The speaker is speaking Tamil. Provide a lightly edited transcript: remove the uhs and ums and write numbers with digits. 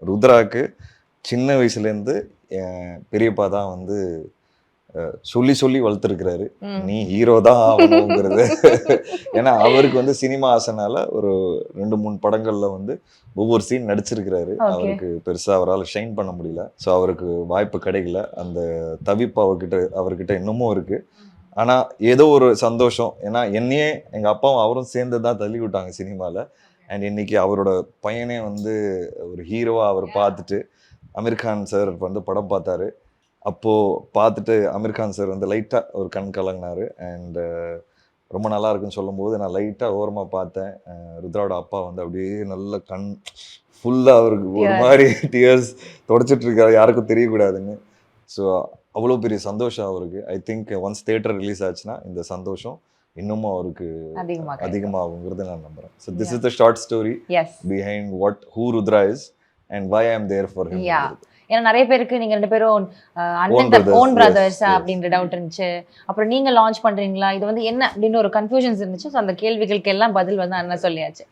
ருத்ராக்கு சின்ன வயசுலேருந்து என் பெரியப்பா தான் வந்து சொல்லி சொல்லி வளர்த்துருக்கிறாரு. நீ ஹீரோ தான் ஆகணுங்கிறது. ஏன்னா அவருக்கு வந்து சினிமா ஆசைனால ஒரு 2-3 படங்கள்ல வந்து ஒவ்வொரு சீன் நடிச்சிருக்கிறாரு. அவருக்கு பெருசா அவரால் ஷைன் பண்ண முடியல. ஸோ அவருக்கு வாய்ப்பு கிடைக்கல. அந்த தவிப்பு அவர்கிட்ட இன்னமும் இருக்கு. ஆனா ஏதோ ஒரு சந்தோஷம். ஏன்னா என்னையே எங்க அப்பாவும் அவரும் சேர்ந்து தான் தள்ளி விட்டாங்க சினிமால. அண்ட் இன்னைக்கு அவரோட பையனே வந்து ஒரு ஹீரோவா அவர் பார்த்துட்டு அமீர் கான் சார் வந்து படம் பார்த்தாரு. அப்போ பார்த்துட்டு அமீர் கான் சார் வந்து லைட்டா ஒரு கண் கலங்கினாரு. அண்ட் ரொம்ப நல்லா இருக்குன்னு சொல்லும்போது நான் லைட்டா ஓரமா பார்த்தேன். ருத்ராவோட அப்பா வந்து அப்படியே நல்ல கண் ஃபுல்லா அவருக்கு ஒரு மாதிரி டியர்ஸ் தொடச்சிட்டு இருக்காரு, யாருக்கும் தெரியக்கூடாதுன்னு. ஸோ அவ்வளோ பெரிய சந்தோஷம் அவருக்கு. I think once theatre release ஆச்சுன்னா இந்த சந்தோஷம் இன்னமும் அவருக்கு அதிகமாகுங்கிறது நான் நம்புறேன். So this is the short story behind what who Rudra is and why I am there for him. ஏன்னா நிறைய பேருக்கு நீங்க 2 பேரும் ஓன் பிரதர்ஸ் அப்படின்ற டவுட் இருந்துச்சு. அப்புறம் நீங்க லான்ச் பண்றீங்களா, இது வந்து என்ன அப்படின்னு ஒரு கன்ஃபியூஷன்ஸ் இருந்துச்சு. ஸோ அந்த கேள்விகளுக்கு எல்லாம் பதில் வந்து அண்ணா சொல்லியாச்சு.